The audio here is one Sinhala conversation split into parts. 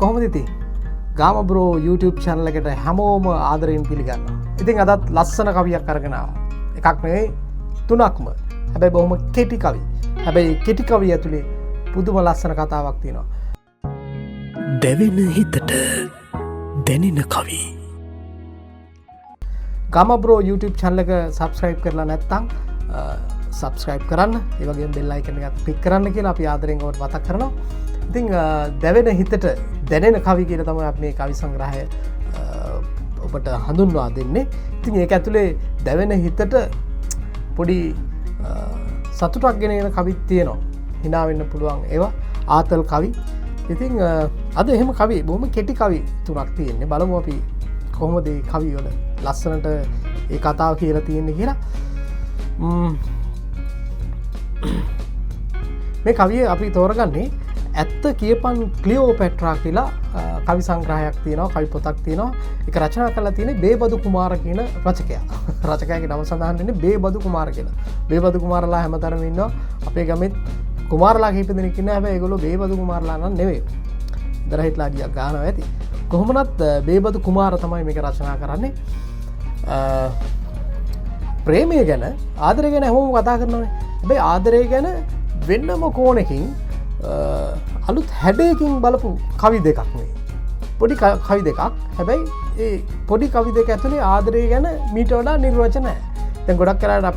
කොහොමද ඉතින්? ගාම බ්‍රෝ YouTube channel එකට හැමෝම ආදරයෙන් පිළිගන්නවා. ඉතින් අදත් ලස්සන කවියක් අරගෙන ආවා. එකක් නෙවෙයි තුනක්ම. හැබැයි බොහොම කෙටි කවි. හැබැයි කෙටි කවිය ඇතුලේ පුදුම ලස්සන කතාවක් තියෙනවා. දැවෙන හිතට දැනෙන කවි. ගාම බ්‍රෝ YouTube channel එක subscribe කරලා නැත්නම් subscribe කරන්න. ඒ වගේම bell icon එකත් click කරන්න කියලා අපි ආදරෙන් ඔබට මතක් කරනවා. ඉතින් දැවෙන හිතට දැනෙන කවි කියලා තමයි අපි මේ කවි සංග්‍රහය ඔබට හඳුන්වා දෙන්නේ. ඉතින් ඒක ඇතුලේ දැවෙන හිතට පොඩි සතුටක් ගෙන එන කවිත් තියෙනවා. hina වෙන්න පුළුවන් ඒවා ආතල් කවි. ඉතින් අද එහෙම කවි බොහොම කෙටි කවි තුනක් තියෙන්නේ. බලමු අපි කොහොමද මේ කවි වල ලස්සනට ඒ කතාව කියලා තියෙන්නේ කියලා. මේ කවිය අපි තෝරගන්නේ ඇත්ත කියපන් ක්ලියෝපැට්‍රා කියලා කවි සංග්‍රහයක් තියෙනවා, කවි පොතක් තියෙනවා. ඒක රචනා කරලා තියෙන්නේ බේබදු කුමාර කියන රචකයා. රචකයාගේ නම සඳහන් වෙන්නේ බේබදු කුමාර කියලා. බේබදු කුමාරලා හැමතරම ඉන්නවා. අපේ ගමෙත් කුමාරලා කිහිප දෙනෙක් ඉන්නවා. හැබැයි ඒගොල්ලෝ බේබදු කුමාරලා නම් නෙවෙයි. ඉදර හිටලා ගියා ගානවා ඇති. කොහොමනත් බේබදු කුමාර තමයි මේක රචනා කරන්නේ. ප්‍රේමය ගැන, ආදරය ගැන හැමෝම කතා කරනවානේ. හැබැයි ආදරය ගැන වෙනම කෝණකින් අලුත් හැඩයකින් බලපු කවි දෙකක් නේ. පොඩි කවි දෙකක්. හැබැයි ඒ පොඩි කවි දෙක ඇතුලේ ආදරය ගැන මීට වඩා නිර්වචන නැහැ. දැන් ගොඩක් කරලා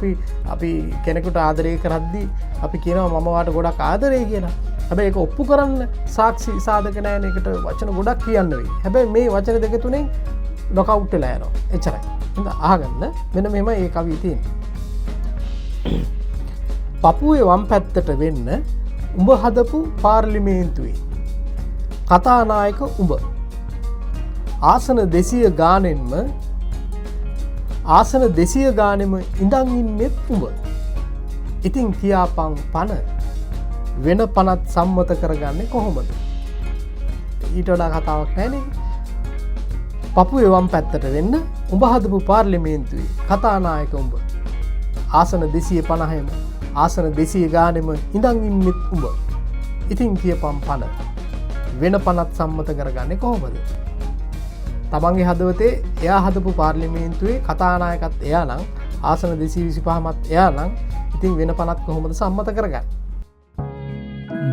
අපි කෙනෙකුට ආදරය කරද්දී අපි කියනවා මම වාට ගොඩක් ආදරේ කියලා. හැබැයි ඒක ඔප්පු කරන්න සාක්ෂි සාධක නැහැ නේ. ඒකට වචන ගොඩක් කියන්න වෙයි. හැබැයි මේ වචන දෙක තුනෙන් නොකවුට් වෙලා යනවා. එච්චරයි. හොඳ අහගන්න. මෙන්න මෙහෙම ඒ කවිය තියෙන්නේ. පපුවේ වම් පැත්තට වෙන්න උඹ හදපු පාර්ලිමේන්තුවේ කතානායක උඹ. ආසන 200 ගානෙම ඉඳන් ඉන්නෙත් උඹ. ඉතින් කියාපන් පන වෙන පනත් සම්මත කරගන්නේ කොහොමද? ඊට වඩා කතාවක් නැහැ නේ. පපුවේ වම් පැත්තට වෙන්න උඹ හදපු පාර්ලිමේන්තුවේ කතානායක උඹ. ආසන 250ම ආසන 200 ගානෙම ඉඳන් ඉන්නෙත් උඹ. ඉතින් කියපම් පන වෙන පනත් සම්මත කරගන්නේ කොහොමද? තමන්ගේ හදවතේ එයා හදපු පාර්ලිමේන්තුවේ කතානායකත් එයා නම් ආසන 225මත් එයා නම් ඉතින් වෙන පනත් කොහොමද සම්මත කරගන්නේ?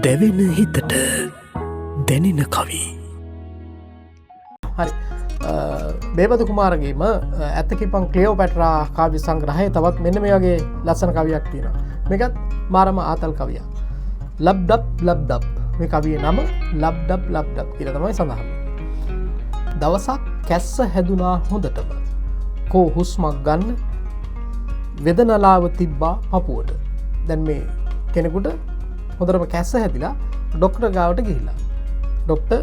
දැවෙන හිතට දැනෙන කවි. හරි. බේබදු කුමාරගේම ඇත්ත කිපන් ක්ලියෝපැට්‍රා කාව්‍ය සංග්‍රහයේ තවත් මෙන්න මේ වගේ ලස්සන කවියක් තියෙනවා. මේකත් මාරම ආතල් කවියක්. ලබ්ඩබ් ලබ්ඩබ්. මේ කවියේ නම ලබ්ඩබ් ලබ්ඩබ් කියලා තමයි සඳහන්. දවසක් කැස්ස හැදුනා හොඳටම. කෝ හුස්මක් ගන්න වේදනාව තිබ්බා පපුවට. දැන් මේ කෙනෙකුට හොඳටම කැස්ස හැදිලා ડોක්ටර් ගාවට ගිහිල්ලා. ડોක්ටර්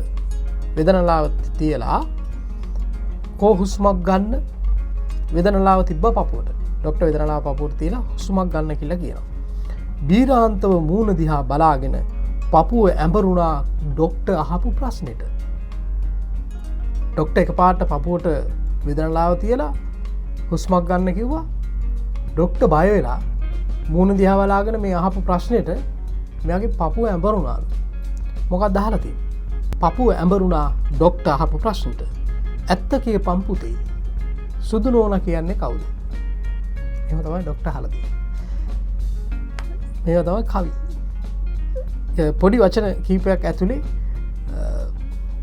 වේදනාව තියලා කෝ හුස්මක් ගන්න වේදනාව තිබ්බා පපුවට. ડોක්ටර් වේදනාව පපුවට තියලා හුස්මක් ගන්න කියලා කියනවා. බීරාන්තව මූණ දිහා බලාගෙන පපුව ඇඹරුණා ડોක්ටර් අහපු ප්‍රශ්නෙට. ડોක්ටර් එකපාරට පපුවට වේදනාව තියලා හුස්මක් ගන්න කිව්වා. ડોක්ටර් බය වෙලා මූණ දිහා බලාගෙන මේ අහපු ප්‍රශ්නෙට මෙයාගේ පපුව ඇඹරුණාද? මොකක්ද අහලා තියෙන්නේ? පපුව ඇඹරුණා ડોක්ටර් අහපු ප්‍රශ්නෙට. ඇත්ත කියපම් පුතේ. සුදු නෝනා කියන්නේ කවුද? එහෙම තමයි ડોක්ටර් අහලා තියෙන්නේ. මේවා තමයි කවි. පොඩි වචන කීපයක් ඇතුලේ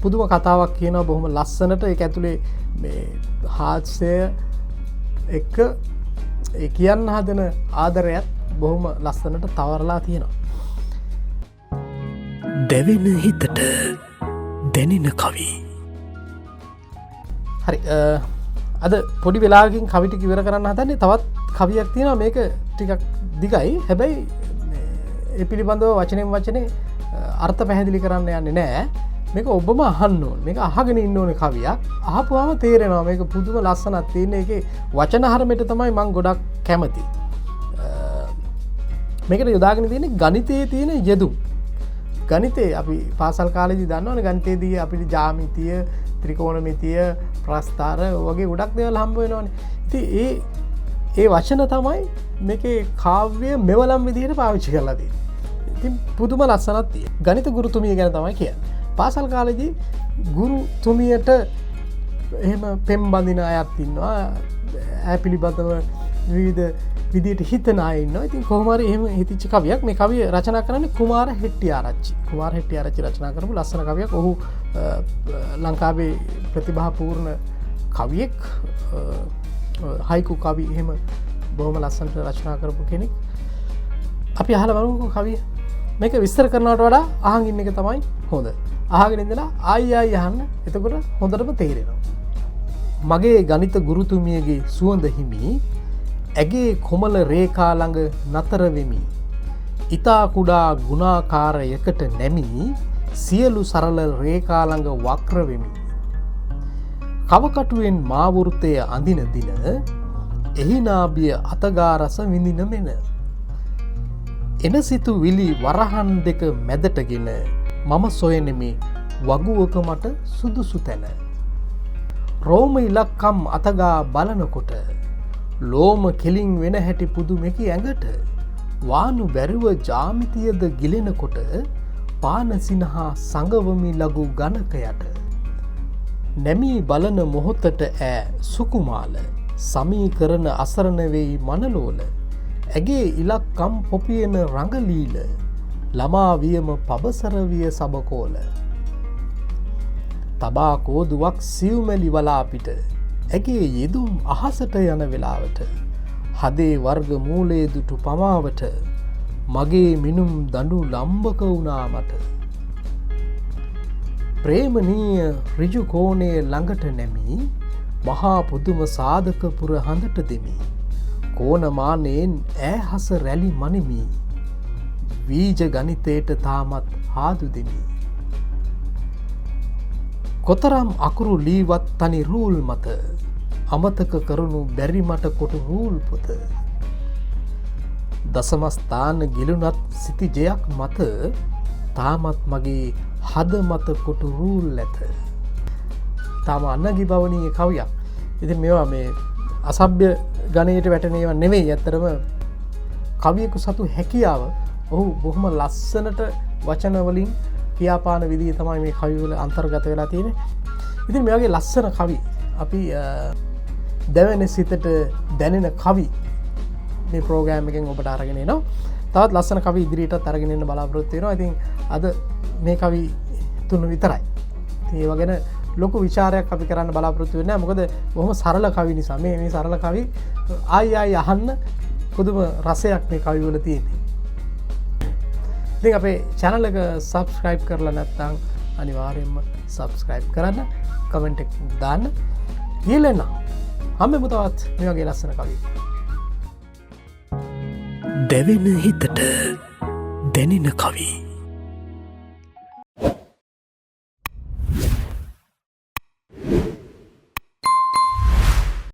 පුදුම කතාවක් කියනවා බොහොම ලස්සනට. ඒක ඇතුලේ මේ හාස්‍ය එක ඒ කියන්න හදන ආදරයත් බොහොම ලස්සනට තවරලා තියෙනවා. දැවෙන හිතට දැනෙන කවි. හරි. අද පොඩි වෙලාවකින් කවි ටික ඉවර කරන්න හදන්නේ. තවත් කවියක් තියෙනවා. මේක ටිකක් දිගයි. හැබැයි ඒ පිළිබඳව වචනෙන් වචනේ අර්ථ පැහැදිලි කරන්න යන්නේ නැහැ. මේක ඔබම අහන්න ඕනේ. මේක අහගෙන ඉන්න ඕනේ කවියක්. අහපුවාම තේරෙනවා මේක පුදුම ලස්සනක් තියෙන. ඒකේ වචන හරමෙට තමයි මම ගොඩක් කැමති. මේකට යොදාගෙන තියෙන්නේ ගණිතයේ තියෙන යෙදුම්. ගණිතේ අපි පාසල් කාලේදී දන්නවනේ ගණිතයේදී අපිට ජ්‍යාමිතිය, ත්‍රිකෝණමිතිය, ප්‍රස්ථාර වගේ ගොඩක් දේවල් හම්බ වෙනවනේ. ඉතින් ඒ වචන තමයි මේකේ කාව්‍ය මෙවලම් විදිහට පාවිච්චි කරලා තියෙන්නේ. ඉතින් පුදුම ලස්සනක් තියෙනවා. ගණිත ගුරුතුමිය ගැන තමයි කියන්නේ. පාසල් කාලෙදී ගුරු තුමියට එහෙම පෙම් බඳින අයත් ඉන්නවා ඇය පිළිබඳව විවිධ විදියට හිතන අය ඉන්නවා. ඉතින් කොහොම හරි එහෙම හිතිච්ච කවියක් මේ කවිය රචනා කරන්නේ කුමාර හෙට්ටිආරච්චි. කුමාර හෙට්ටිආරච්චි රචනා කරපු ලස්සන කවියක්. ඔහු ලංකාවේ ප්‍රතිභාපූර්ණ කවියෙක්. හයිකු කවි එහෙම බොහොම ලස්සනට රචනා කරපු කෙනෙක්. අපි අහලා බලමුකෝ කවිය. මේක විස්තර කරනවට වඩා අහන් ඉන්න එක තමයි හොඳ. අහගෙන ඉඳලා ආයි අහන්න. එතකොට හොඳටම තේරෙනවා. මගේ ගණිත ගුරුතුමියගේ සුවඳ හිමි ඇගේ කොමල රේඛා ළඟ නතර වෙමි. ඊතා කුඩා ගුණාකාරයකට නැමි සියලු සරල රේඛා ළඟ වක්‍ර වෙමි. කවකටුවෙන් මාවෘතය අඳින දින එහි නාභිය අතගා රස විඳින මෙන. එන සිතු විලි වරහන් දෙක මැදටගෙන මම සොයනෙමි වගුවක මට සුදුසු තැන. රෝම ඉලක්කම් අතගා බලනකොට ලෝම කෙලින් වෙන හැටි පුදුමෙකි ඇඟට. වානු බැරිව ජාමිතියද ගිලෙනකොට පාන සිනහා සඟවමි ලඝු ගණකයට. නැමී බලන මොහොතට ඈ සුකුමාල සමීකරණ අසරණ වෙයි මනලෝල. ඇගේ ඉලක්කම් පොපියන රඟලීල ළමා වියම පබසර විය සබකෝල. තබා කෝදුවක් සිව්මැලි වලාපිට ඇගේ යෙදුම් අහසට යන වෙලාවට හදේ වර්ග මූලයේ දුටු පමාවට මගේ මිනුම් දඬු ලම්බක වුණා මට. ප්‍රේමනීය ඍජු කෝණයේ ළඟට නැමී මහා පුදුම සාධක පුර හඳට දෙමි. කෝණමානයෙන් ඈහස රැලි මනිමි. වීජ ගණිතයට තාමත් හාදු දෙමි. කොතරම් අකුරු ලීවත් තනි රූල් මත අමතක කරනු බැරි මට කොටු රූල් පොත. දසමස්ථාන ගිලුනත් සිතිජයක් මත තාමත් මගේ හද මත කොටු රූල් ඇත. තාම අන්නගි බවනීය කවියක්. ඉතින් මේවා මේ අසභ්‍ය ගණයට වැටෙනේව නෙවෙයි. ඇත්තරම කවියෙකු සතු හැකියාව ඔහු බොහොම ලස්සනට වචනවලින් පියාපාන විදිහ තමයි මේ කවිවල අන්තර්ගත වෙලා තියෙන්නේ. ඉතින් මේ වගේ ලස්සන කවි අපි දැවෙන සිතට දැනෙන කවි මේ ප්‍රෝග්‍රෑම් එකෙන් ඔබට අරගෙන එනවා. තවත් ලස්සන කවි ඉදිරියටත් අරගෙන එන්න බලාපොරොත්තු වෙනවා. ඉතින් අද මේ කවි තුන විතරයි. ඉතින් ඒව ගැන ලොකු විචාරයක් අපි කරන්න බලාපොරොත්තු වෙන්නේ නැහැ. මොකද බොහොම සරල කවි නිසා මේ සරල කවි ආයි අහන්න පුදුම රසයක් මේ කවි වල තියෙන්නේ. ඉතින් අපේ channel එක subscribe කරලා නැත්නම් අනිවාර්යයෙන්ම subscribe කරන්න, comment එක දාන්න. ඊළඟ හැමෙම තවත් මේ වගේ ලස්සන කවි. දැවෙන හිතට දැනෙන කවි.